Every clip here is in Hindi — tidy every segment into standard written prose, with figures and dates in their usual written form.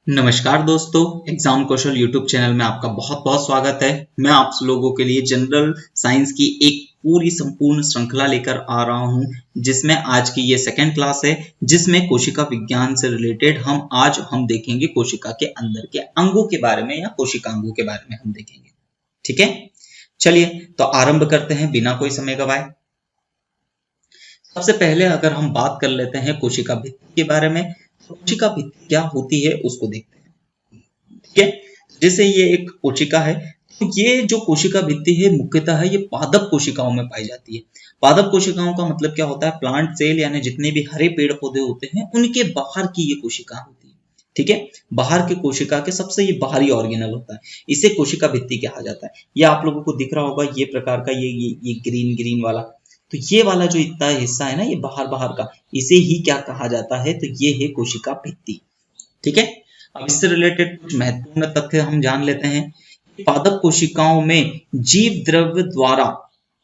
नमस्कार दोस्तों, एग्जाम कौशल यूट्यूब चैनल में आपका बहुत बहुत स्वागत है। मैं आप लोगों के लिए जनरल साइंस की एक पूरी संपूर्ण श्रृंखला लेकर आ रहा हूं, जिसमें आज की ये सेकंड क्लास है, जिसमें कोशिका विज्ञान से रिलेटेड हम देखेंगे कोशिका के अंदर के अंगों के बारे में या कोशिकांगों के बारे में हम देखेंगे। ठीक है, चलिए तो आरंभ करते हैं बिना कोई समय गवाए। सबसे पहले अगर हम बात कर लेते हैं कोशिका भित्ति के बारे में, कोशिका भित्ति क्या होती है उसको देखते हैं। ठीक है, जैसे ये एक कोशिका है, तो ये जो कोशिका भित्ति है मुख्यतः ये पादप कोशिकाओं में पाई जाती है। पादप कोशिकाओं का मतलब क्या होता है? प्लांट सेल यानी जितने भी हरे पेड़ पौधे होते हैं उनके बाहर की ये कोशिका होती है। ठीक है, बाहर के कोशिका के सबसे ये बाहरी ऑर्गेनल होता है, इसे कोशिका भित्ति कहा जाता है। ये आप लोगों को दिख रहा होगा ये प्रकार का ये ग्रीन ग्रीन वाला, तो ये वाला जो इतना हिस्सा है ना, ये बाहर बाहर का, इसे ही क्या कहा जाता है? तो ये है कोशिका भित्ति। ठीक है, अब इससे रिलेटेड कुछ महत्वपूर्ण तथ्य हम जान लेते हैं। पादप कोशिकाओं में जीव द्रव्य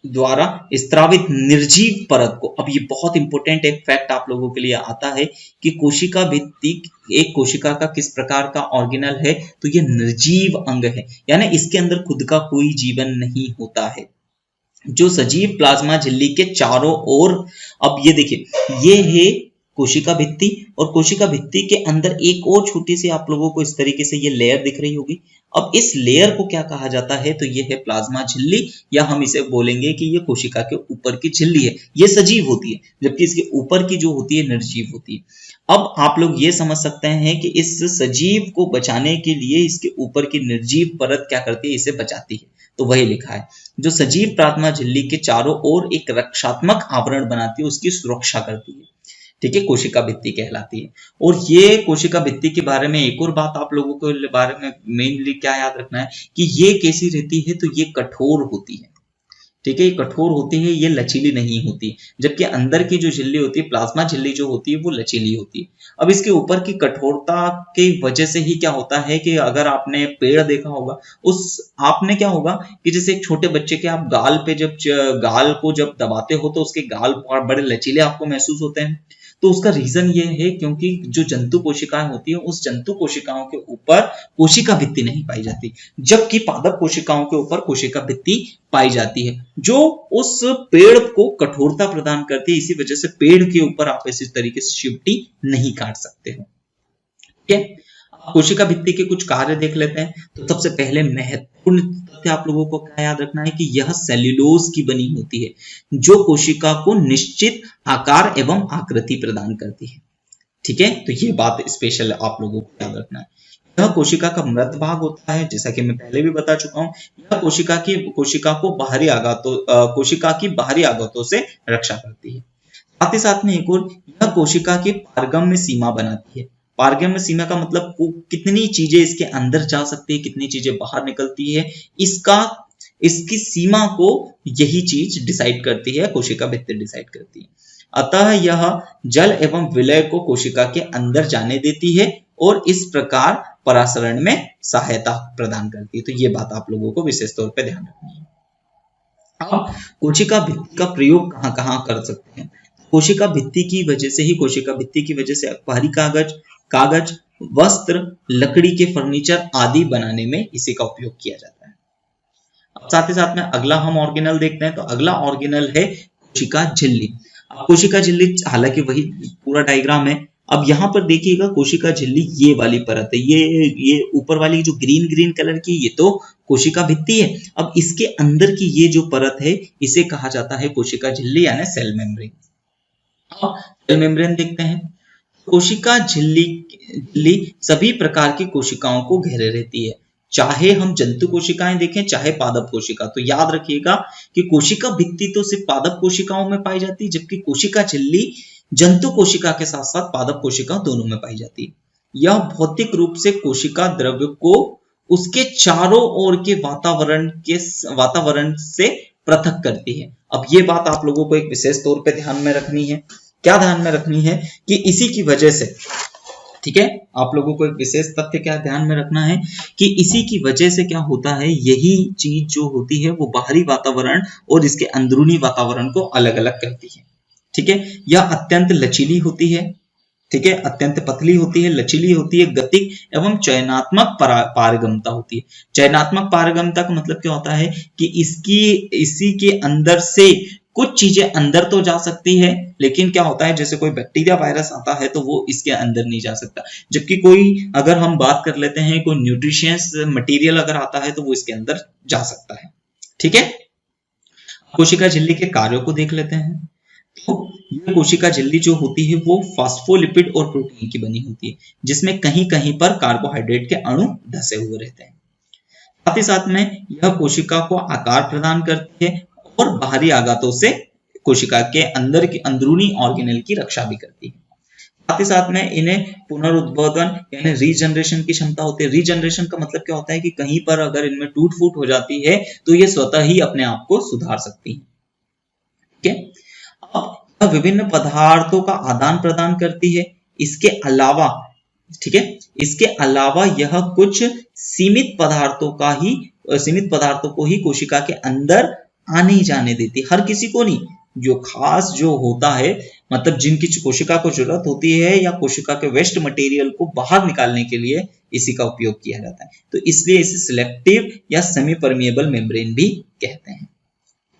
द्वारा स्त्रावित निर्जीव परत को, अब ये बहुत इंपॉर्टेंट एक फैक्ट आप लोगों के लिए आता है कि कोशिका भित्ति एक कोशिका का किस प्रकार का ऑर्गेनल है, तो ये निर्जीव अंग है, यानी इसके अंदर खुद का कोई जीवन नहीं होता है, जो सजीव प्लाज्मा झिल्ली के चारों ओर। अब ये देखिए, ये है कोशिका भित्ति, और कोशिका भित्ति के अंदर एक और छोटी सी आप लोगों को इस तरीके से ये लेयर दिख रही होगी। अब इस लेयर को क्या कहा जाता है? तो ये है प्लाज्मा झिल्ली, या हम इसे बोलेंगे कि ये कोशिका के ऊपर की झिल्ली है। ये सजीव होती है, जबकि इसके ऊपर की जो होती है निर्जीव होती है। अब आप लोग ये समझ सकते हैं कि इस सजीव को बचाने के लिए इसके ऊपर की निर्जीव परत क्या करती है? इसे बचाती है। तो वही लिखा है, जो सजीव प्लाज्मा झिल्ली के चारों ओर एक रक्षात्मक आवरण बनाती है, उसकी सुरक्षा करती है। ठीक है, कोशिका भित्ति कहलाती है। और ये कोशिका भित्ति के बारे में एक और बात आप लोगों को बारे में मेनली क्या याद रखना है कि ये कैसी रहती है? तो ये कठोर होती है। ठीक है, ये कठोर होती है, ये लचीली नहीं होती, जबकि अंदर की जो झिल्ली होती है, प्लाज्मा झिल्ली जो होती है, वो लचीली होती है। अब इसके ऊपर की कठोरता की वजह से ही क्या होता है कि अगर आपने पेड़ देखा होगा, आपने क्या होगा कि जैसे एक छोटे बच्चे के आप गाल पे गाल को जब दबाते हो तो उसके गाल बड़े लचीले आपको महसूस होते हैं। तो उसका रीजन ये है क्योंकि जो जंतु कोशिकाएं होती है, उस जंतु कोशिकाओं के ऊपर कोशिका भित्ति नहीं पाई जाती, जबकि पादप कोशिकाओं के ऊपर कोशिका भित्ति पाई जाती है, जो उस पेड़ को कठोरता प्रदान करती है। इसी वजह से पेड़ के ऊपर आप इसी तरीके से शिवटी नहीं काट सकते हो। ठीक है, कोशिका भित्ति के कुछ कार्य देख लेते हैं। तो सबसे पहले महत्वपूर्ण तथ्य आप लोगों को क्या याद रखना है कि यह सेल्यूलोज की बनी होती है, जो कोशिका को निश्चित आकार एवं आकृति प्रदान करती है। ठीक है, तो ये बात स्पेशल आप लोगों को याद रखना है। यह कोशिका का मृत भाग होता है, जैसा कि मैं पहले भी बता चुका हूं। यह कोशिका की बाहरी आघातों से रक्षा करती है। साथ ही साथ में एक और, यह कोशिका की पारगम्य सीमा बनाती है। पारगम्य सीमा का मतलब कितनी चीजें इसके अंदर जा सकती है, कितनी चीजें बाहर निकलती है, इसकी सीमा को यही चीज डिसाइड करती है, कोशिका भित्ति डिसाइड करती है। अतः यह जल एवं विलय को कोशिका के अंदर जाने देती है और इस प्रकार परासरण में सहायता प्रदान करती है। तो ये बात आप लोगों को विशेष तौर पर ध्यान रखनी है। अब कोशिका भित्ति का प्रयोग कहाँ कहाँ कर सकते हैं? कोशिका भित्ति की वजह से अखबारी कागज, वस्त्र, लकड़ी के फर्नीचर आदि बनाने में इसी का उपयोग किया जाता है। अब साथ ही साथ में अगला हम ऑर्गेनल देखते हैं। तो अगला ऑर्गेनल है कोशिका झिल्ली। अब कोशिका झिल्ली, हालांकि वही पूरा डायग्राम है। अब यहाँ पर देखिएगा, कोशिका झिल्ली ये वाली परत है, ये ऊपर वाली जो ग्रीन ग्रीन कलर की, ये तो कोशिका भित्ति है। अब इसके अंदर की ये जो परत है, इसे कहा जाता है कोशिका झिल्ली यानी सेल मेम्ब्रेन। सेल मेम्ब्रेन देखते हैं। कोशिका झिल्ली सभी प्रकार की कोशिकाओं को घेरे रहती है, चाहे हम जंतु कोशिकाएं देखें चाहे पादप कोशिका। तो याद रखिएगा कि कोशिका भित्ति तो सिर्फ पादप कोशिकाओं में पाई जाती है, जबकि कोशिका झिल्ली जंतु कोशिका के साथ साथ पादप कोशिका दोनों में पाई जाती है। यह भौतिक रूप से कोशिका द्रव्य को उसके चारों ओर के वातावरण से पृथक करती है। अब ये बात आप लोगों को एक विशेष तौर पे ध्यान में रखनी है। क्या ध्यान में रखनी है कि इसी की वजह से, ठीक है, आप लोगों को एक विशेष तथ्य क्या ध्यान में रखना है कि इसी की वजह से क्या होता है, यही चीज जो होती है वो बाहरी वातावरण और इसके अंदरूनी वातावरण को अलग अलग करती है। ठीक है, यह अत्यंत लचीली होती है। ठीक है, अत्यंत पतली होती है, लचीली होती है, गतिक एवं चयनात्मक पारगम्यता होती है। चयनात्मक पारगम्यता का मतलब क्या होता है कि इसी के अंदर से कुछ चीजें अंदर तो जा सकती है, लेकिन क्या होता है जैसे कोई बैक्टीरिया वायरस आता है तो वो इसके अंदर नहीं जा सकता, जबकि कोई अगर हम बात कर लेते हैं कोई न्यूट्रिशियस मटेरियल अगर आता है तो वो इसके अंदर जा सकता है। ठीक है, कोशिका झिल्ली के कार्यों को देख लेते हैं। तो यह कोशिका झिल्ली जो होती है वो फास्फोलिपिड और प्रोटीन की बनी होती है, जिसमें कहीं कहीं पर कार्बोहाइड्रेट के अणु धसे हुए रहते हैं। साथ ही साथ में यह कोशिका को आकार प्रदान करती है और बाहरी आघातों से कोशिका के अंदर की अंदरूनी ऑर्गेनेल की रक्षा भी करती है। साथ ही साथ में इन्हें पुनरुत्पादन यानी रीजनरेशन की क्षमता होती है। रीजनरेशन का मतलब क्या होता है कि कहीं पर अगर इनमें टूट फूट हो जाती है तो ये स्वतः ही अपने आप को सुधार सकती है। ठीक है, अब यह विभिन्न पदार्थों का आदान प्रदान करती है। इसके अलावा, ठीक है, इसके अलावा यह कुछ सीमित पदार्थों को ही कोशिका के अंदर आने ही जाने देती, हर किसी को नहीं। जो खास जो होता है, मतलब जिनकी कोशिका को जरूरत होती है या कोशिका के वेस्ट मटेरियल को बाहर निकालने के लिए इसी का उपयोग किया जाता है, तो इसलिए इसे सिलेक्टिव या सेमी परमिएबल मेम्ब्रेन भी कहते हैं।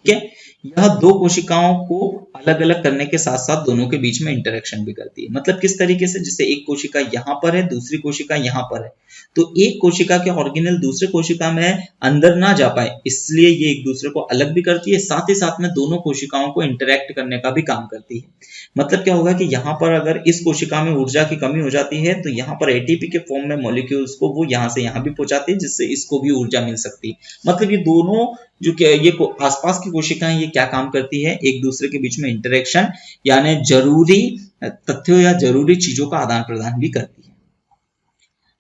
ठीक है, यह दो कोशिकाओं को अलग अलग करने के साथ साथ दोनों के बीच में इंटरेक्शन भी करती है। मतलब किस तरीके से, जैसे एक कोशिका यहाँ पर है, दूसरी कोशिका यहाँ पर है, तो एक कोशिका के ऑर्गेनेल दूसरे कोशिका में अंदर ना जा पाए, इसलिए ये एक दूसरे को अलग भी करती है, साथ ही साथ में दोनों कोशिकाओं को इंटरेक्ट करने का भी काम करती है। मतलब क्या होगा कि यहाँ पर अगर इस कोशिका में ऊर्जा की कमी हो जाती है तो यहाँ पर एटीपी के फॉर्म में मॉलिक्यूल्स को वो यहाँ से यहाँ भी पहुंचाती है, जिससे इसको भी ऊर्जा मिल सकती है। मतलब ये दोनों जो ये आसपास की कोशिकाएं ये क्या काम करती है, एक दूसरे के बीच में इंटरेक्शन यानी जरूरी तथ्यों या जरूरी चीजों का आदान प्रदान भी करती है।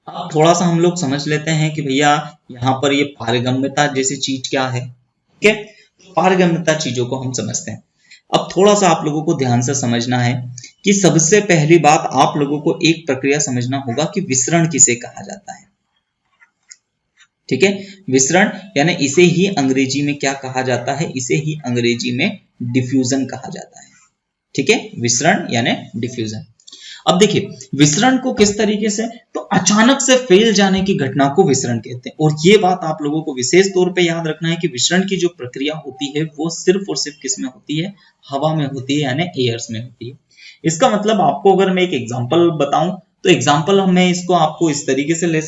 अब थोड़ा सा हम लोग समझ लेते हैं कि भैया यहाँ पर ये पारगम्यता जैसी चीज क्या है। ठीक है, पारगम्यता चीजों को हम समझते हैं। अब थोड़ा सा आप लोगों को ध्यान से समझना है कि सबसे पहली बात आप लोगों को एक प्रक्रिया समझना होगा कि विसरण किसे कहा जाता है। ठीक है, विसरण यानी इसे ही अंग्रेजी में क्या कहा जाता है, इसे ही अंग्रेजी में डिफ्यूजन कहा जाता है। ठीक है, विसरण यानी डिफ्यूजन। अब देखिए विसरण को किस तरीके से, तो अचानक से फैल जाने की घटना को विसरण कहते हैं। और ये बात आप लोगों को विशेष तौर पे याद रखना है कि विसरण की जो प्रक्रिया होती है वो सिर्फ और सिर्फ किस में होती है, हवा में होती है यानी एयर्स में होती है। इसका मतलब आपको अगर मैं एक एग्जांपल बताऊं तो एग्जाम्पल हमें इसको आपको इस तरीके से ले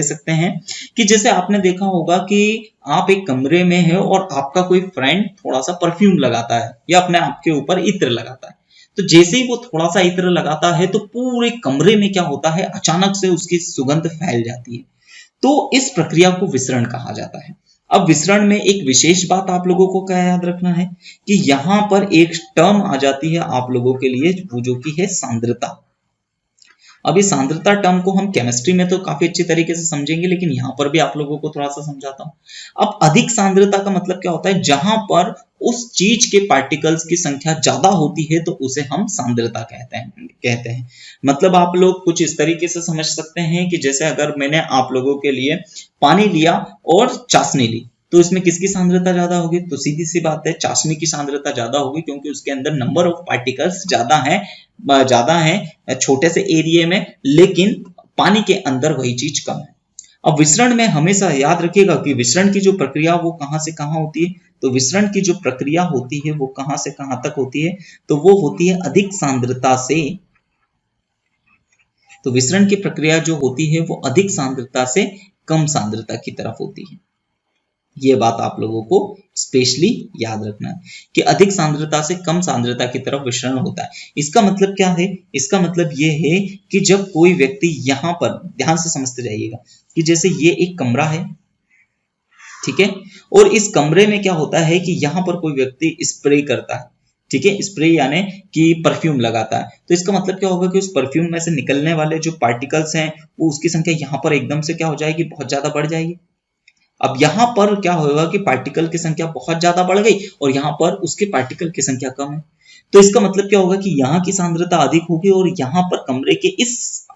सकते हैं कि जैसे आपने देखा होगा कि आप एक कमरे में है और आपका कोई फ्रेंड थोड़ा सा परफ्यूम लगाता है या अपने आपके ऊपर इत्र लगाता है, तो जैसे ही वो थोड़ा सा इत्र लगाता है तो पूरे कमरे में क्या होता है, अचानक से उसकी सुगंध फैल जाती है। तो इस प्रक्रिया को विसरण कहा जाता है। अब विसरण में एक विशेष बात आप लोगों को क्या याद रखना है कि यहाँ पर एक टर्म आ जाती है आप लोगों के लिए, वो जो कि है सांद्रता। अब इस सांद्रता टर्म को हम केमिस्ट्री में तो काफी अच्छी तरीके से समझेंगे, लेकिन यहाँ पर भी आप लोगों को थोड़ा सा समझाता हूं। अब अधिक सांद्रता का मतलब क्या होता है, जहां पर उस चीज के पार्टिकल्स की संख्या ज्यादा होती है तो उसे हम सांद्रता कहते हैं। मतलब आप लोग कुछ इस तरीके से समझ सकते हैं कि जैसे अगर मैंने आप लोगों के लिए पानी लिया और चाशनी ली, तो इसमें किसकी सांद्रता ज्यादा होगी, तो सीधी सी बात है चाशनी की सांद्रता ज्यादा होगी, क्योंकि उसके अंदर नंबर ऑफ पार्टिकल्स ज्यादा है छोटे से एरिया में, लेकिन पानी के अंदर वही चीज कम है। अब विसरण में हमेशा याद रखिएगा कि विसरण की जो प्रक्रिया वो कहां से कहां होती है, तो विसरण की जो प्रक्रिया होती है वो कहां से कहां तक होती है, तो वो होती है अधिक सांद्रता से, तो विसरण की प्रक्रिया जो होती है वो अधिक सांद्रता से कम सांद्रता की तरफ होती है। ये बात आप लोगों को स्पेशली याद रखना है कि अधिक सांद्रता से कम सांद्रता की तरफ विसरण होता है। इसका मतलब क्या है, इसका मतलब ये है कि जब कोई व्यक्ति यहाँ पर ध्यान से समझते जाइएगा कि जैसे ये एक कमरा है, ठीक है, और इस कमरे में क्या होता है कि यहाँ पर कोई व्यक्ति स्प्रे करता है, ठीक है, स्प्रे यानी कि परफ्यूम लगाता है, तो इसका मतलब क्या होगा कि उस परफ्यूम में से निकलने वाले जो पार्टिकल्स हैं वो उसकी संख्या यहाँ पर एकदम से क्या हो जाएगी, बहुत ज्यादा बढ़ जाएगी। अब यहाँ पर क्या होगा कि पार्टिकल की संख्या बहुत ज्यादा बढ़ गई और यहाँ पर उसके पार्टिकल की संख्या कम है, तो इसका मतलब क्या होगा कि यहाँ की सांद्रता अधिक होगी और यहाँ पर कमरे के इस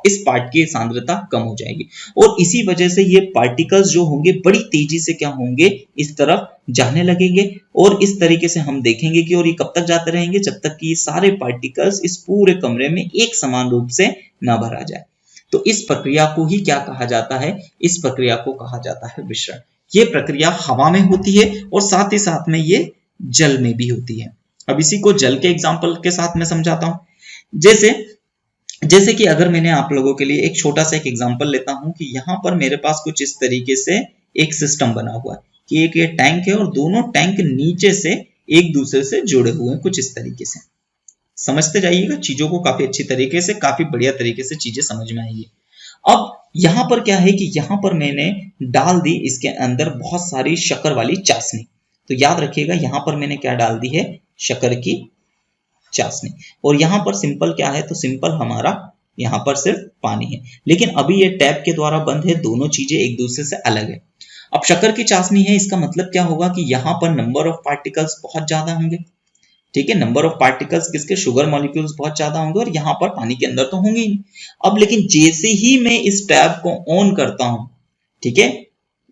इस पार्ट की सांद्रता कम हो जाएगी और इसी वजह से ये पार्टिकल्स जो होंगे बड़ी तेजी से क्या होंगे, इस तरफ जाने लगेंगे और इस तरीके से हम देखेंगे कि और ये कब तक जाते रहेंगे, जब तक कि ये सारे पार्टिकल्स इस पूरे कमरे में एक समान रूप से ना भरा जाए। तो इस प्रक्रिया को ही क्या कहा जाता है, इस प्रक्रिया को कहा जाता है विसरण। ये प्रक्रिया हवा में होती है और साथ ही साथ में ये जल में भी होती है। अब इसी को जल के एग्जांपल के साथ मैं समझाता हूं। जैसे कि अगर मैंने आप लोगों के लिए एक छोटा सा एक एग्जांपल लेता हूं कि यहां पर मेरे पास कुछ इस तरीके से एक सिस्टम बना हुआ है कि एक ये टैंक है और दोनों टैंक नीचे से एक दूसरे से जुड़े हुए हैं कुछ इस तरीके से। समझते जाइएगा चीजों को काफी अच्छी तरीके से, काफी बढ़िया तरीके से चीजें समझ में आएगी। अब यहां पर क्या है कि यहां पर मैंने डाल दी इसके अंदर बहुत सारी शक्कर वाली चाशनी। तो याद रखिएगा यहां पर मैंने क्या डाल दी है, शक्कर की चाशनी। और यहां पर सिंपल क्या है, तो सिंपल हमारा यहां पर सिर्फ पानी है, लेकिन अभी ये टैप के द्वारा बंद है, दोनों चीजें एक दूसरे से अलग है। अब शक्कर की चाशनी है, इसका मतलब क्या होगा कि यहां पर नंबर ऑफ पार्टिकल्स बहुत ज्यादा होंगे। ठीक है, नंबर ऑफ पार्टिकल्स किसके, शुगर मॉलिक्यूल्स बहुत ज्यादा होंगे और यहां पर पानी के अंदर तो होंगे ही। अब लेकिन जैसे ही मैं इस टैप को ऑन करता हूं, ठीक है,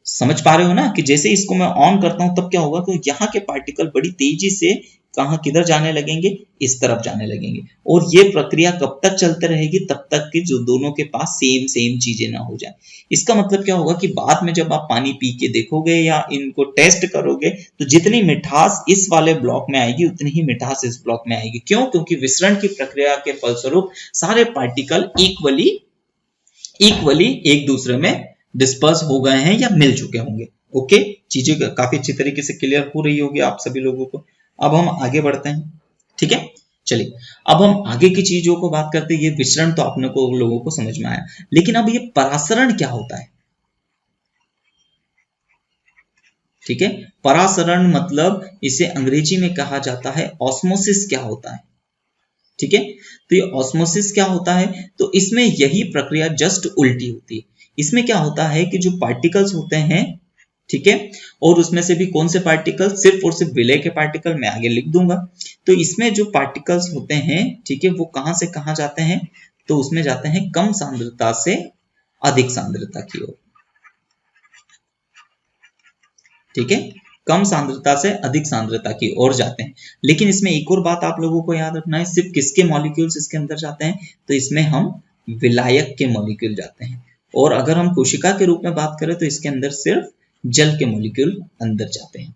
समझ पा रहे हो ना कि जैसे इसको मैं ऑन करता हूं तब क्या होगा, तो यहाँ के पार्टिकल बड़ी तेजी से कहां किधर जाने लगेंगे, इस तरफ जाने लगेंगे। और ये प्रक्रिया कब तक चलते रहेगी, तब तक कि जो दोनों के पास सेम चीजें ना हो जाए। इसका मतलब क्या होगा कि बाद में जब आप पानी पी के देखोगे या इनको टेस्ट करोगे तो जितनी मिठास इस वाले ब्लॉक में आएगी उतनी ही मिठास इस ब्लॉक में आएगी। क्यों? क्योंकि विसरण की प्रक्रिया के फलस्वरूप सारे पार्टिकल इक्वली एक दूसरे में डिस्पर्स हो गए हैं या मिल चुके होंगे। ओके, चीजें काफी अच्छी तरीके से क्लियर हो रही होगी आप सभी लोगों को। अब हम आगे बढ़ते हैं। ठीक है, चलिए अब हम आगे की चीजों को बात करते हैं। ये विसरण तो आपने को लोगों को समझ में आया, लेकिन अब ये परासरण क्या होता है। ठीक है, परासरण मतलब इसे अंग्रेजी में कहा जाता है ऑस्मोसिस। क्या होता है, ठीक है, तो ये ऑस्मोसिस क्या होता है, तो इसमें यही प्रक्रिया जस्ट उल्टी होती है। इसमें क्या होता है कि जो पार्टिकल्स होते हैं, ठीक है, और उसमें से भी कौन से पार्टिकल, सिर्फ और सिर्फ विलय के पार्टिकल मैं आगे लिख दूंगा। तो इसमें जो पार्टिकल्स होते हैं, ठीक है, वो कहां से कहां जाते हैं, तो उसमें जाते हैं कम सांद्रता से अधिक सांद्रता की ओर। ठीक है, कम सांद्रता से अधिक सांद्रता की ओर जाते हैं। लेकिन इसमें एक और बात आप लोगों को याद रखना है, सिर्फ किसके मॉलिक्यूल्स इसके अंदर जाते हैं, तो इसमें हम विलायक के मॉलिक्यूल जाते हैं। और अगर हम कोशिका के रूप में बात करें तो इसके अंदर सिर्फ जल के मॉलिक्यूल अंदर जाते हैं।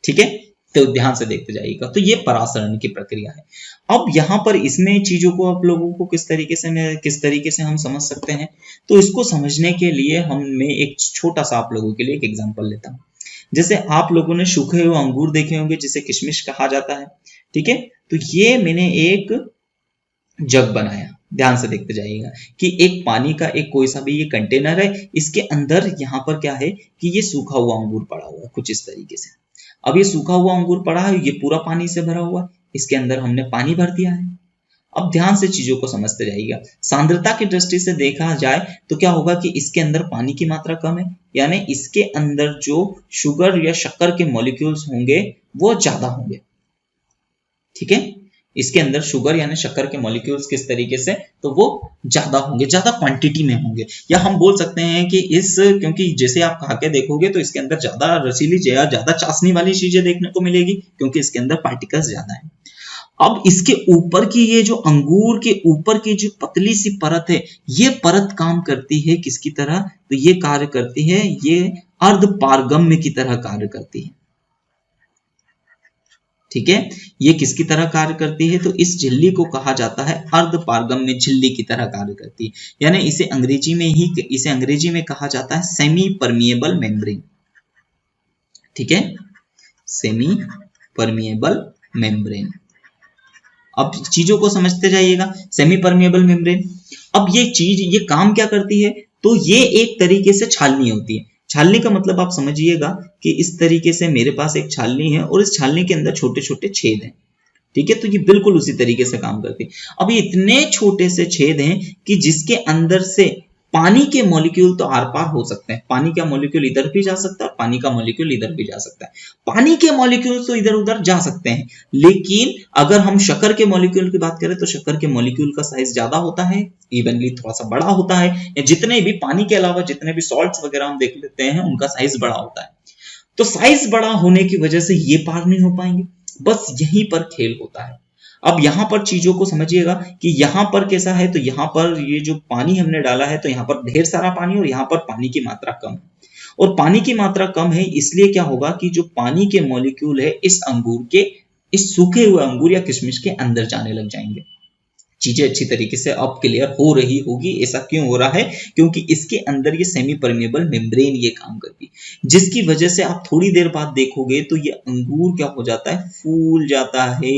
ठीक है, तो ध्यान से देखते जाइएगा। तो ये परासरण की प्रक्रिया है। अब यहाँ पर इसमें चीजों को आप लोगों को किस तरीके से हम समझ सकते हैं, तो इसको समझने के लिए मैं एक छोटा सा आप लोगों के लिए एक एग्जांपल लेता हूँ। जैसे आप लोगों ने सूखे हुए अंगूर देखे होंगे जिसे किशमिश कहा जाता है। ठीक है, तो ये मैंने एक जग बनाया, ध्यान से देखते जाइएगा कि एक पानी का एक कोई सा भी ये कंटेनर है, इसके अंदर यहाँ पर क्या है कि ये सूखा हुआ अंगूर पड़ा हुआ है कुछ इस तरीके से। अब ये सूखा हुआ अंगूर पड़ा है, ये पूरा पानी से भरा हुआ है, इसके अंदर हमने पानी भर दिया है। अब ध्यान से चीजों को समझते जाइएगा। सांद्रता की दृष्टि से देखा जाए तो क्या होगा कि इसके अंदर पानी की मात्रा कम है, यानी इसके अंदर जो शुगर या शक्कर के मॉलिक्यूल्स होंगे वो ज्यादा होंगे। ठीक है, इसके अंदर शुगर यानी शक्कर के मॉलिक्यूल्स किस तरीके से, तो वो ज्यादा होंगे, ज्यादा क्वांटिटी में होंगे। या हम बोल सकते हैं कि क्योंकि जैसे आप खा के देखोगे तो इसके अंदर ज्यादा रसीली या ज्यादा चाशनी वाली चीजें देखने को मिलेगी, क्योंकि इसके अंदर पार्टिकल्स ज्यादा है। अब इसके ऊपर की ये जो अंगूर के ऊपर की जो पतली सी परत है, ये परत काम करती है किसकी तरह, तो ये कार्य करती है, ये अर्ध पारगम्य की तरह कार्य करती है। ठीक है, ये किसकी तरह कार्य करती है, तो इस झिल्ली को कहा जाता है अर्ध पारगम्य झिल्ली की तरह कार्य करती है। यानी इसे अंग्रेजी में कहा जाता है सेमी परमिएबल मेम्ब्रेन। ठीक है, सेमी परमिएबल मेम्ब्रेन। अब चीजों को समझते जाइएगा। सेमी परमिएबल मेम्ब्रेन, अब ये काम क्या करती है, तो ये एक तरीके से छालनी होती है। छालनी का मतलब आप समझिएगा कि इस तरीके से मेरे पास एक छालनी है और इस छालनी के अंदर छोटे छोटे छेद हैं। ठीक है, तो ये बिल्कुल उसी तरीके से काम करती है। अब ये इतने छोटे से छेद हैं कि जिसके अंदर से पानी के मॉलिक्यूल तो आर पार हो सकते हैं, पानी का मॉलिक्यूल इधर भी जा सकता है और पानी का मॉलिक्यूल इधर भी जा सकता है। पानी के मॉलिक्यूल तो इधर उधर जा सकते हैं, लेकिन अगर हम शक्कर के मॉलिक्यूल की बात करें तो शक्कर के मॉलिक्यूल का साइज ज्यादा होता है, इवनली थोड़ा सा बड़ा होता है। जितने भी पानी के अलावा जितने भी सॉल्ट्स वगैरह हम देख लेते हैं उनका साइज बड़ा होता है। तो साइज बड़ा होने की वजह से ये पार नहीं हो पाएंगे, बस यहीं पर खेल होता है। अब यहां पर चीजों को समझिएगा कि यहां पर कैसा है, तो यहां पर ये जो पानी हमने डाला है तो यहां पर ढेर सारा पानी और यहां पर पानी की मात्रा कम है, और पानी की मात्रा कम है इसलिए क्या होगा कि जो पानी के मॉलिक्यूल है इस अंगूर के, इस सूखे हुए अंगूर या किशमिश के अंदर जाने लग जाएंगे। चीजें अच्छी तरीके से अब क्लियर हो रही होगी। ऐसा क्यों हो रहा है, क्योंकि इसके अंदर ये सेमी परमेबल मेम्ब्रेन ये काम करती, जिसकी वजह से आप थोड़ी देर बाद देखोगे तो ये अंगूर क्या हो जाता है, फूल जाता है।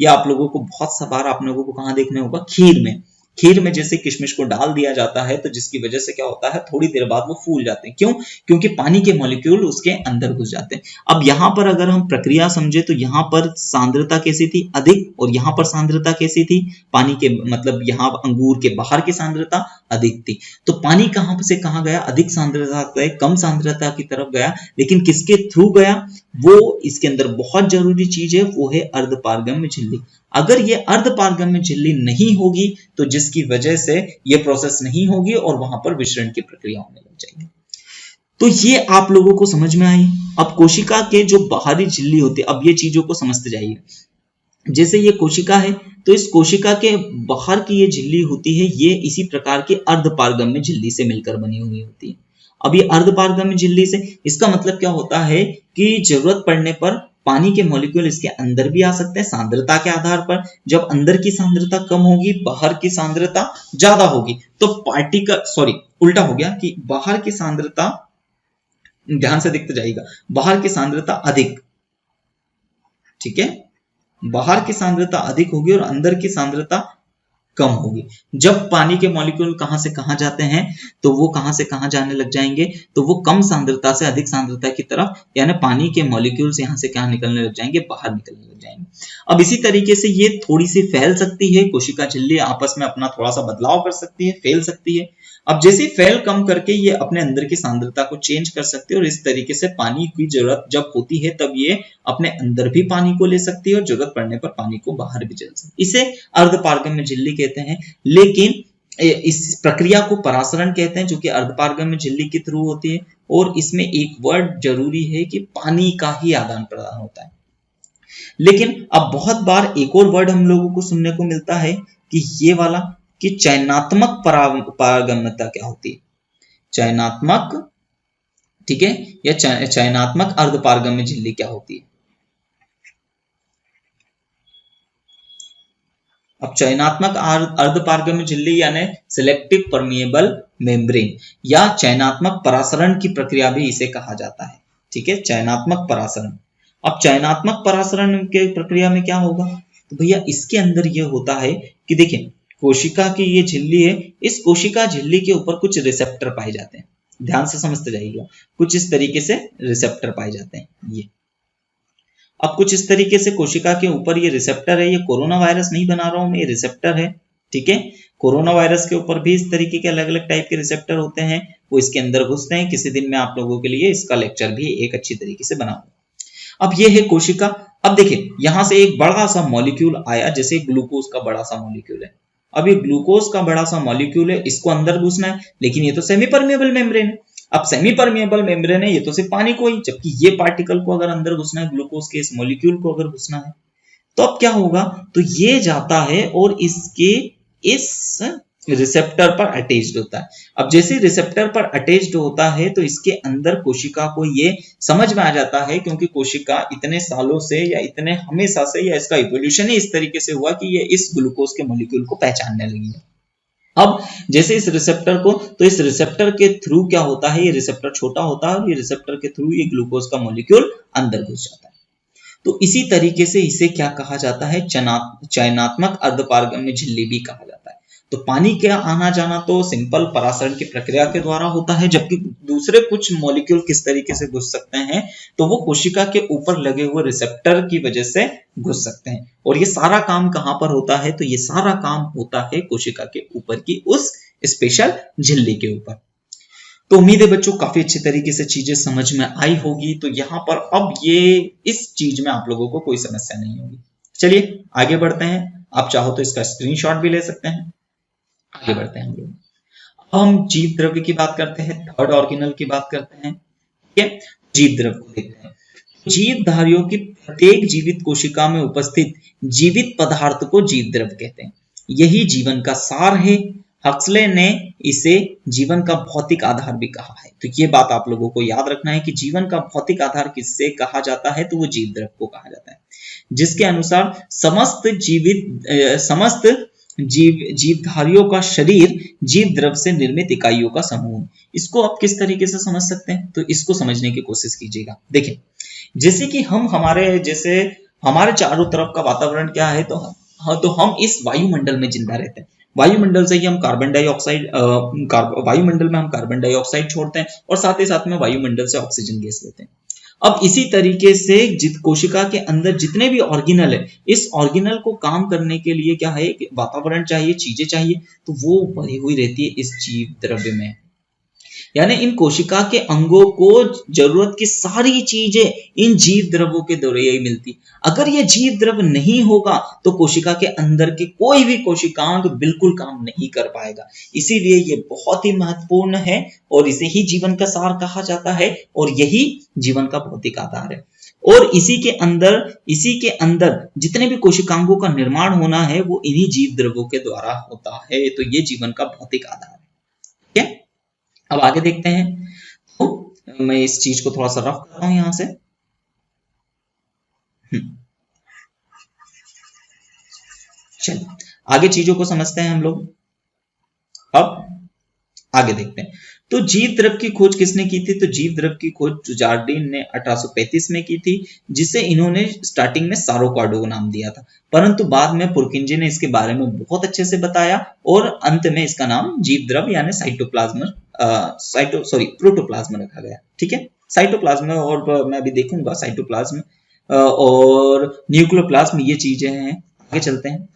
या आप लोगों को बहुत सा बार आप लोगों को कहां देखने होगा, खीर में। खीर में जैसे किशमिश को डाल दिया जाता है तो जिसकी वजह से क्या होता है, थोड़ी देर बाद वो फूल जाते हैं। क्यों? क्योंकि पानी के मॉलिक्यूल उसके अंदर घुस जाते हैं। अब यहां पर अगर हम प्रक्रिया समझे तो यहां पर सांद्रता कैसी थी, अधिक, और यहां पर सांद्रता कैसी थी, पानी के मतलब यहां अंगूर के बाहर की सांद्रता अधिक थी। तो पानी कहां से कहां गया, अधिक सांद्रता से कम सांद्रता की तरफ गया, लेकिन किसके थ्रू गया, वो इसके अंदर बहुत जरूरी चीज है, वो है अर्धपारगम्य झिल्ली। अगर ये अर्धपारगम्य झिल्ली नहीं होगी तो जिसकी वजह से ये प्रोसेस नहीं होगी और वहां पर विसरण की प्रक्रिया होने लग जाएगी। तो ये आप लोगों को समझ में आई। अब कोशिका के जो बाहरी झिल्ली होती है, अब ये चीजों को समझते जाइए। जैसे ये कोशिका है तो इस कोशिका के बाहर की ये झिल्ली होती है, ये इसी प्रकार की अर्धपारगम्य झिल्ली से मिलकर बनी हुई होती है। अब ये अर्धपारगम्य झिल्ली से, इसका मतलब क्या होता है कि जरूरत पड़ने पर पानी के मॉलिक्यूल इसके अंदर भी आ सकते हैं सांद्रता के आधार पर। जब अंदर की सांद्रता कम होगी, बाहर की सांद्रता ज्यादा होगी, तो पार्टिकल, सॉरी उल्टा हो गया कि बाहर की सांद्रता, ध्यान से देखते जाइएगा, बाहर की सांद्रता अधिक, ठीक है, बाहर की सांद्रता अधिक होगी और अंदर की सांद्रता कम होगी। जब पानी के मॉलिक्यूल कहां से कहां जाते हैं तो वो कहां से कहां जाने लग जाएंगे, तो वो कम सांद्रता से अधिक सांद्रता की तरफ, यानी पानी के मॉलिक्यूल्स यहां से कहां निकलने लग जाएंगे, बाहर निकलने लग जाएंगे। अब इसी तरीके से ये थोड़ी सी फैल सकती है, कोशिका झिल्ली आपस में अपना थोड़ा सा बदलाव कर सकती है, फैल सकती है। अब जैसे फैल कम करके ये अपने अंदर की सांद्रता को चेंज कर सकते हैं और इस तरीके से पानी की जरूरत जब होती है तब ये अपने अंदर भी पानी को ले सकती है और जरूरत पड़ने पर पानी को बाहर भी चल सकती है। इसे अर्धपारगम्य झिल्ली कहते हैं। लेकिन इस प्रक्रिया को परासरण कहते हैं, जो कि अर्धपारगम्य झिल्ली के थ्रू होती है। और इसमें एक वर्ड जरूरी है कि पानी का ही आदान प्रदान होता है। लेकिन अब बहुत बार एक और वर्ड हम लोगों को सुनने को मिलता है कि ये वाला, कि चयनात्मक पारगम्यता क्या होती है, चयनात्मक, ठीक है, या चयनात्मक अर्धपारगम्य झिल्ली क्या होती है। अब चयनात्मक अर्धपारगम्य झिल्ली यानी सिलेक्टिव परमिएबल मेम्ब्रेन या चयनात्मक परासरण की प्रक्रिया भी इसे कहा जाता है, ठीक है, चयनात्मक परासरण। अब चयनात्मक परासरण के प्रक्रिया में क्या होगा, तो भैया इसके अंदर यह होता है कि देखिए कोशिका की ये झिल्ली है, इस कोशिका झिल्ली के ऊपर कुछ रिसेप्टर पाए जाते हैं, ध्यान से समझते जाइएगा, कुछ इस तरीके से रिसेप्टर पाए जाते हैं। ये अब कुछ इस तरीके से कोशिका के ऊपर ये रिसेप्टर है, ये कोरोना वायरस नहीं बना रहा हूं मैं, ये रिसेप्टर है, ठीक है। कोरोना वायरस के ऊपर भी इस तरीके के अलग अलग टाइप के रिसेप्टर होते हैं, वो इसके अंदर घुसते हैं। किसी दिन मैं आप लोगों के लिए इसका लेक्चर भी एक अच्छी तरीके से बनाऊंगा। अब ये है कोशिका। अब देखिए यहां से एक बड़ा सा मॉलिक्यूल आया, जैसे ग्लूकोज का बड़ा सा मॉलिक्यूल है। अब ये ग्लूकोज का बड़ा सा मॉलिक्यूल है, इसको अंदर घुसना है, लेकिन ये तो सेमी परमिएबल मेम्ब्रेन है। अब सेमी परमिएबल मेम्ब्रेन है, ये तो सिर्फ पानी को ही, जबकि ये पार्टिकल को अगर अंदर घुसना है, ग्लूकोज के इस मॉलिक्यूल को अगर घुसना है, तो अब क्या होगा, तो ये जाता है और इसके इस रिसेप्टर पर अटैच्ड होता है। अब जैसे रिसेप्टर पर अटैच्ड होता है तो इसके अंदर कोशिका को ये समझ में आ जाता है, क्योंकि कोशिका इतने सालों से या इतने हमेशा से, या इसका इवोल्यूशन ही इस तरीके से हुआ कि ये इस ग्लूकोज के मॉलिक्यूल को पहचानने लगी है। अब जैसे इस रिसेप्टर को, तो इस रिसेप्टर के थ्रू क्या होता है, ये रिसेप्टर छोटा होता है और ये रिसेप्टर के थ्रू ये ग्लूकोज का मॉलिक्यूल अंदर घुस जाता है। तो इसी तरीके से इसे क्या कहा जाता है, चयनात्मक अर्धपारगम्य झिल्ली भी कहा जाता है। तो पानी के आना जाना तो सिंपल परासरण की प्रक्रिया के द्वारा होता है, जबकि दूसरे कुछ मॉलिक्यूल किस तरीके से घुस सकते हैं, तो वो कोशिका के ऊपर लगे हुए रिसेप्टर की वजह से घुस सकते हैं। और ये सारा काम कहां पर होता है, तो ये सारा काम होता है कोशिका के ऊपर की उस स्पेशल झिल्ली के ऊपर। तो उम्मीद है बच्चों काफी अच्छे तरीके से चीजें समझ में आई होगी। तो यहाँ पर अब ये इस चीज में आप लोगों को कोई समस्या नहीं होगी। चलिए आगे बढ़ते हैं, आप चाहो तो इसका स्क्रीनशॉट भी ले सकते हैं। आगे बढ़ते हैं हम लोग, हम जीव द्रव्य की बात करते हैं, थर्ड ऑर्गेनल की बात करते हैं। ठीक है, जीव द्रव्य को देखते हैं। जीव धारियों की प्रत्येक जीवित कोशिका में उपस्थित जीवित पदार्थ को जीव द्रव्य कहते हैं। यही जीवन का सार है। हक्सले ने इसे जीवन का भौतिक आधार भी कहा है। तो ये बात आप लोगों को याद रखना है कि जीवन का भौतिक आधार किससे कहा जाता है, तो वो जीव द्रव्य को कहा जाता है, जिसके अनुसार समस्त जीवधारियों का शरीर जीव द्रव्य से निर्मित इकाइयों का समूह है। इसको आप किस तरीके से समझ सकते हैं, तो इसको समझने की कोशिश कीजिएगा। देखिए, जैसे कि हमारे चारों तरफ का वातावरण क्या है, तो हम इस वायुमंडल में जिंदा रहते हैं। वायुमंडल से ही हम वायुमंडल में हम कार्बन डाइऑक्साइड छोड़ते हैं और साथ ही साथ में वायुमंडल से ऑक्सीजन गैस लेते हैं। अब इसी तरीके से कोशिका के अंदर जितने भी ऑर्गेनल है, इस ऑर्गेनल को काम करने के लिए क्या है, वातावरण चाहिए, चीजें चाहिए, तो वो भरी हुई रहती है इस जीव द्रव्य में। यानी इन कोशिका के अंगों को जरूरत की सारी चीजें इन जीव द्रव्यों के द्वारा ही मिलती। अगर ये जीव द्रव्य नहीं होगा तो कोशिका के अंदर के कोई भी कोशिकांग बिल्कुल काम नहीं कर पाएगा। इसीलिए ये बहुत ही महत्वपूर्ण है और इसे ही जीवन का सार कहा जाता है और यही जीवन का भौतिक आधार है। और इसी के अंदर जितने भी कोशिकांगों का निर्माण होना है वो इन्हीं जीव द्रव्यों के द्वारा होता है। तो ये जीवन का भौतिक आधार है। ठीक है, अब आगे देखते हैं। तो मैं इस चीज को थोड़ा सा रफ कर रहा हूं यहां से। चलिए आगे चीजों को समझते हैं हम लोग। अब आगे देखते हैं। तो जीव द्रव्य की खोज किसने की थी, तो जीव द्रव्य की खोज जार्डिन ने 1835 में की थी, जिसे इन्होंने स्टार्टिंग में सारोकार्डो नाम दिया था, परंतु बाद में पुरकिंजे ने इसके बारे में बहुत अच्छे से बताया और अंत में इसका नाम जीव द्रव्य यानी प्रोटोप्लाज्म रखा गया। ठीक है, साइटोप्लाज्म, और मैं अभी देखूंगा साइटोप्लाज्म और न्यूक्लियोप्लाज्म ये चीजें हैं। आगे चलते हैं।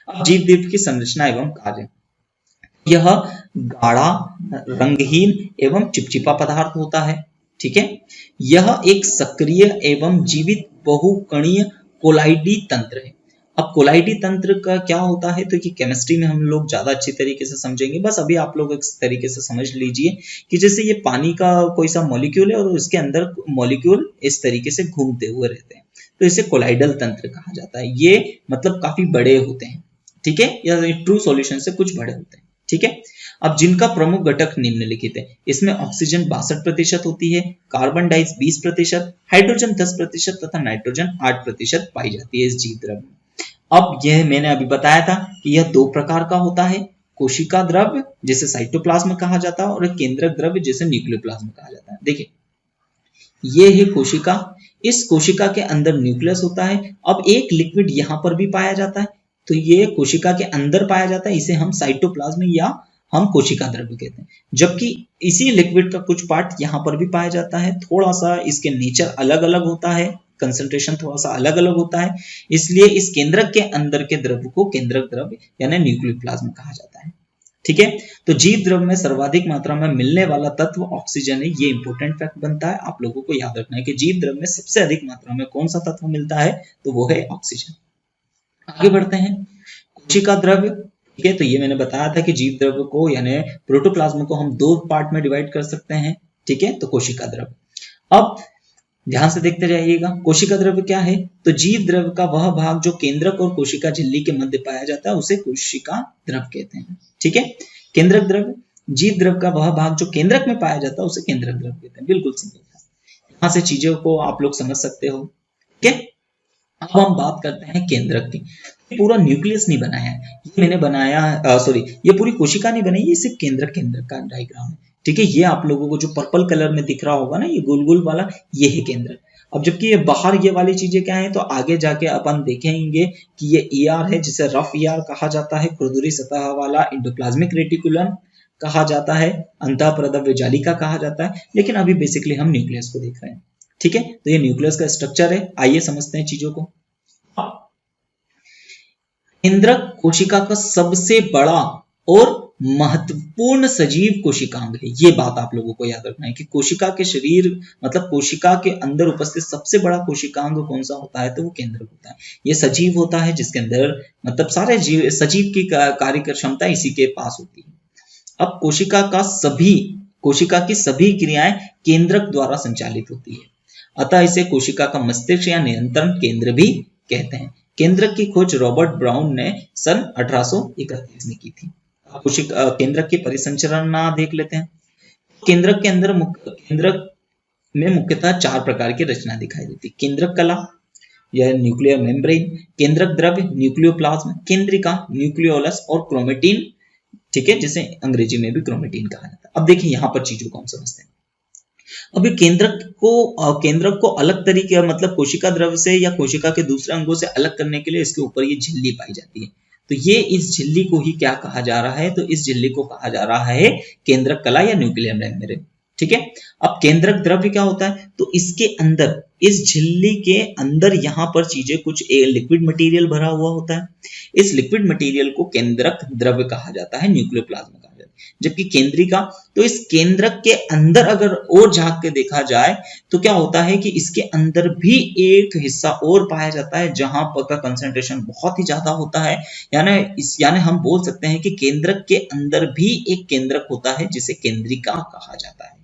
अब जीव द्रव्य की संरचना एवं कार्य। यह गाढ़ा, रंगहीन एवं चिपचिपा पदार्थ होता है। ठीक है, यह एक सक्रिय एवं जीवित बहुकणीय कोलाइडी तंत्र है। अब कोलाइडी तंत्र का क्या होता है, तो ये केमिस्ट्री में हम लोग ज्यादा अच्छी तरीके से समझेंगे। बस अभी आप लोग इस तरीके से समझ लीजिए कि जैसे ये पानी का कोई सा मॉलिक्यूल है और उसके अंदर मॉलिक्यूल इस तरीके से घूमते हुए रहते हैं, तो इसे कोलाइडल तंत्र कहा जाता है। ये मतलब काफी बड़े होते हैं। ठीक है, या ट्रू सॉल्यूशन से कुछ बड़े होते हैं। ठीक है, अब जिनका प्रमुख घटक निम्नलिखित है। इसमें ऑक्सीजन 62% होती है, कार्बन डाइऑक्साइड 20%, हाइड्रोजन 10% तथा नाइट्रोजन 8% पाई जाती है इस जीव द्रव्य में। अब यह मैंने अभी बताया था कि यह दो प्रकार का होता है, कोशिका द्रव्य जिसे साइटोप्लाज्म कहा जाता है और एक केंद्रक द्रव्य जिसे न्यूक्लियोप्लाज्म कहा जाता है। देखिए, ये है कोशिका, इस कोशिका के अंदर न्यूक्लियस होता है। अब एक लिक्विड यहां पर भी पाया जाता है, तो ये कोशिका के अंदर पाया जाता है, इसे हम साइटोप्लाज्म या हम कोशिका द्रव्य कहते हैं। जबकि इसी लिक्विड का कुछ पार्ट यहां पर भी पाया जाता है, थोड़ा सा इसके नेचर अलग अलग होता है, कंसंट्रेशन थोड़ा सा अलग अलग होता है, इसलिए इस केंद्रक के अंदर के द्रव्य को केंद्रक द्रव्य यानी न्यूक्लियोप्लाज्म कहा जाता है। ठीक है, तो जीव द्रव्य में सर्वाधिक मात्रा में मिलने वाला तत्व ऑक्सीजन है। ये इंपॉर्टेंट फैक्ट बनता है, आप लोगों को याद रखना है कि जीव द्रव्य में सबसे अधिक मात्रा में कौन सा तत्व मिलता है, तो वो है ऑक्सीजन। आगे बढ़ते हैं। कोशिका द्रव्य। ठीक है, तो ये मैंने बताया था कि जीव द्रव्य को यानी प्रोटोप्लाज्म को हम दो पार्ट में डिवाइड कर सकते हैं। ठीक है, तो कोशिका द्रव्य। अब ध्यान से देखते जाइएगा, कोशिका द्रव्य क्या है, तो जीव द्रव्य का वह भाग जो केंद्रक और कोशिका झिल्ली के मध्य पाया जाता है उसे कोशिका द्रव्य कहते हैं। ठीक है, केंद्रक द्रव्य, जीव द्रव्य का वह भाग जो केंद्रक में पाया जाता है उसे केंद्रक द्रव्य कहते हैं। बिल्कुल सिंपल था, यहां से चीजों को आप लोग समझ सकते हो। ठीक है, अब हम बात करते हैं केंद्रक की। पूरा न्यूक्लियस नहीं बनाया है, ये मैंने बनाया, ये पूरी कोशिका नहीं बनाई, ये सिर्फ केंद्रक का डायग्राम है। ठीक है, ये आप लोगों को जो पर्पल कलर में दिख रहा होगा ना, ये गोल गोल वाला, ये है केंद्रक। अब जबकि ये बाहर ये वाली चीजें क्या है, तो आगे जाके अपन देखेंगे कि ये ईआर है, जिसे रफ ईआर कहा जाता है, खुरदुरी सतह वाला एंडोप्लाज्मिक रेटिकुलम कहा जाता है, अंतःप्रदव्य जालिका कहा जाता है, लेकिन अभी बेसिकली हम न्यूक्लियस को देख रहे हैं। ठीक है, तो ये न्यूक्लियस का स्ट्रक्चर है। आइए समझते हैं चीजों को। केंद्रक कोशिका का सबसे बड़ा और महत्वपूर्ण सजीव कोशिकांग है। ये बात आप लोगों को याद रखना है कि कोशिका के शरीर मतलब कोशिका के अंदर उपस्थित सबसे बड़ा कोशिकांग कौन सा होता है, तो वो केंद्रक होता है। ये सजीव होता है जिसके अंदर मतलब सारे जीव सजीव की कार्य क्षमता इसी के पास होती है। अब कोशिका की सभी क्रियाएं केंद्रक द्वारा संचालित होती है, अतः इसे कोशिका का मस्तिष्क या नियंत्रण केंद्र भी कहते हैं। केंद्रक की खोज रॉबर्ट ब्राउन ने सन 1831 में की थी। कोशिका केंद्रक की परिसंरचना देख लेते हैं। केंद्रक के अंदर केंद्रक में मुख्यतः 4 प्रकार की रचना दिखाई देती है। केंद्रक कला या न्यूक्लियर मेम्ब्रेन, केंद्रक द्रव्य न्यूक्लियोप्लाज्म, केंद्रिका न्यूक्लियोलस और क्रोमेटिन, ठीक है, जिसे अंग्रेजी में भी क्रोमेटिन कहा जाता है। अब देखिए यहाँ पर चीजों को हम समझते हैं। अभी केंद्रक को अलग तरीके मतलब कोशिका द्रव्य से या कोशिका के दूसरे अंगों से अलग करने के लिए इसके ऊपर ये झिल्ली पाई जाती है। तो ये इस झिल्ली को ही क्या कहा जा रहा है, तो इस झिल्ली को कहा जा रहा है केंद्रक कला या न्यूक्लियर मेम्ब्रेन, ठीक है। अब केंद्रक द्रव्य क्या होता है, तो इसके अंदर इस झिल्ली के अंदर यहाँ पर चीजें कुछ लिक्विड मटेरियल भरा हुआ होता है। इस लिक्विड मटेरियल को केंद्रक द्रव्य कहा जाता है, न्यूक्लियोप्लाज्म कहा जाता है। जबकि केंद्रिका, तो इस केंद्रक के अंदर अगर और झांक के देखा जाए तो क्या होता है कि इसके अंदर भी एक हिस्सा और पाया जाता है जहां पर का कंसंट्रेशन बहुत ही ज्यादा होता है। यानी हम बोल सकते हैं कि केंद्रक के अंदर भी एक केंद्रक होता है जिसे केंद्रिका कहा जाता है,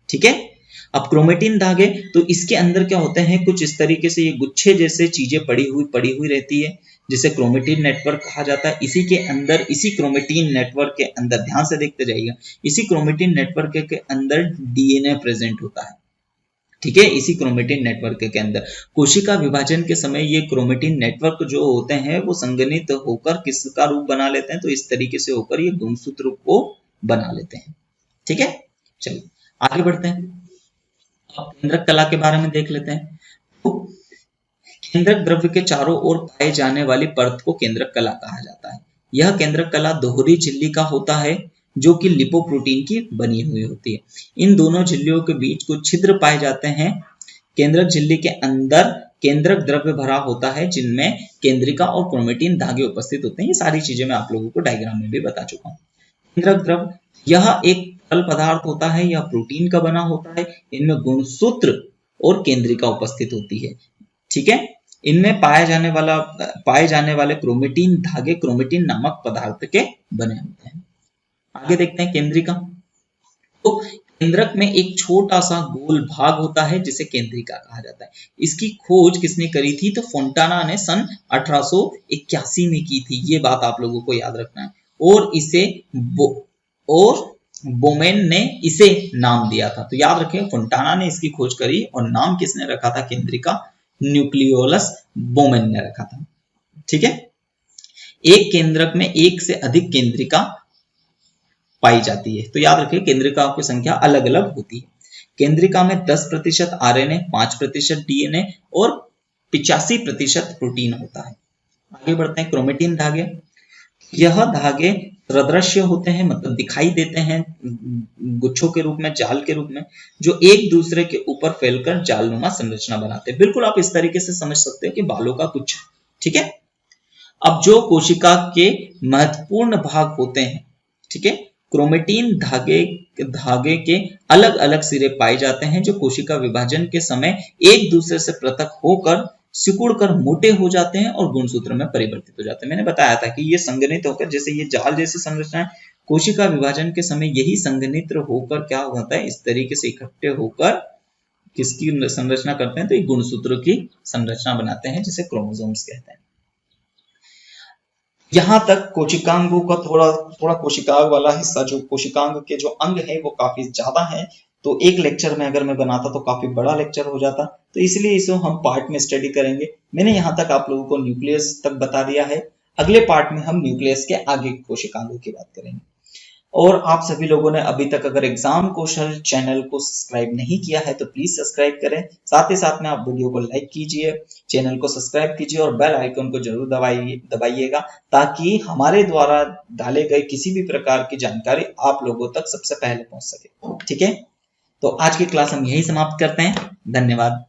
ठीक है। अब क्रोमेटिन धागे, तो इसके अंदर क्या होते हैं, कुछ इस तरीके से ये गुच्छे जैसे चीजें पड़ी हुई रहती है जिसे क्रोमेटिन नेटवर्क कहा जाता है। इसी क्रोमेटिन नेटवर्क के अंदर ध्यान से देखते जाइएगा, इसी क्रोमेटिन नेटवर्क के अंदर डीएनए प्रेजेंट होता है, ठीक है। इसी क्रोमेटिन नेटवर्क के अंदर कोशिका विभाजन के समय ये क्रोमेटिन नेटवर्क जो होते हैं वो संघनित होकर किसका रूप बना लेते हैं, तो इस तरीके से होकर ये गुणसूत्र रूप को बना लेते हैं, ठीक है। चलिए आगे बढ़ते हैं। अब केंद्रक कला के बारे में देख लेते हैं। तो केंद्रक द्रव्य के चारों ओर पाए जाने वाली परत को केंद्रक कला कहा जाता है। यह केंद्रक कला दोहरी झिल्ली का होता है जो कि लिपोप्रोटीन की बनी हुई होती है। इन दोनों झिल्लियों के बीच कुछ छिद्र पाए जाते हैं। केंद्रक झिल्ली के अंदर केंद्रक द्रव्य भरा होता है जिनमें केंद्रिका और क्रोमेटिन धागे उपस्थित होते हैं। ये सारी चीजें मैं आप लोगों को डायग्राम में भी बता चुका हूँ। केंद्रक द्रव्य यह एक तरल पदार्थ होता है, यह प्रोटीन का बना होता है। इनमें गुणसूत्र और केंद्रिका उपस्थित होती है, ठीक है। इनमें पाए जाने वाले क्रोमेटिन धागे क्रोमेटिन नामक पदार्थ के बने होते हैं। आगे देखते हैं केंद्रिका। तो केंद्रक में एक छोटा सा गोल भाग होता है जिसे केंद्रिका कहा जाता है। इसकी खोज किसने करी थी, तो फोंटाना ने सन 1881 में की थी। ये बात आप लोगों को याद रखना है। और बोमेन ने इसे नाम दिया था। तो याद रखें, फोंटाना ने इसकी खोज करी और नाम किसने रखा था केंद्रिका, न्यूक्लियोलस बोमेन ने रखा था, ठीक है। एक केंद्रक में एक से अधिक केंद्रिका पाई जाती है। तो याद रखिए केंद्रिकाओं की संख्या अलग अलग होती है। केंद्रिका में 10% आरएनए, 5% डीएनए और 85% प्रोटीन होता है। आगे बढ़ते हैं। क्रोमेटिन धागे, यह धागे सदृश्य होते हैं, मतलब दिखाई देते हैं गुच्छों के रूप में, जाल के रूप में, जो एक दूसरे के ऊपर फैलकर जालनुमा संरचना बनाते हैं। बिल्कुल आप इस तरीके से समझ सकते हैं कि बालों का गुच्छा, ठीक है। अब जो कोशिका के महत्वपूर्ण भाग होते हैं, ठीक है, क्रोमेटिन धागे के अलग अलग सिरे पाए जाते हैं जो कोशिका विभाजन के समय एक दूसरे से पृथक होकर सिकुड़कर मोटे हो जाते हैं और गुणसूत्र में परिवर्तित हो जाते हैं। मैंने बताया था कि ये संघनित होकर, जैसे ये जाल जैसी संरचना है, कोशिका विभाजन के समय यही संघनित होकर क्या होता है, इस तरीके से इकट्ठे होकर किसकी संरचना करते हैं, तो एक गुणसूत्र की संरचना बनाते हैं जिसे क्रोमोसोम्स कहते हैं। यहां तक कोशिकांगों का थोड़ा कोशिकांग वाला हिस्सा, जो कोशिकांग के जो अंग है वो काफी ज्यादा है, तो एक लेक्चर में अगर मैं बनाता तो काफी बड़ा लेक्चर हो जाता, तो इसलिए इसे हम पार्ट में स्टडी करेंगे। मैंने यहाँ तक आप लोगों को न्यूक्लियस तक बता दिया है। अगले पार्ट में हम न्यूक्लियस के आगे कोशिकांगों की बात करेंगे। और आप सभी लोगों ने अभी तक अगर एग्जाम कौशल चैनल को सब्सक्राइब नहीं किया है तो प्लीज सब्सक्राइब करें। साथ ही साथ में आप वीडियो को लाइक कीजिए, चैनल को सब्सक्राइब कीजिए और बेल आइकन को जरूर दबाइएगा ताकि हमारे द्वारा डाले गए किसी भी प्रकार की जानकारी आप लोगों तक सबसे पहले पहुंच सके, ठीक है। तो आज की क्लास हम यही समाप्त करते हैं। धन्यवाद।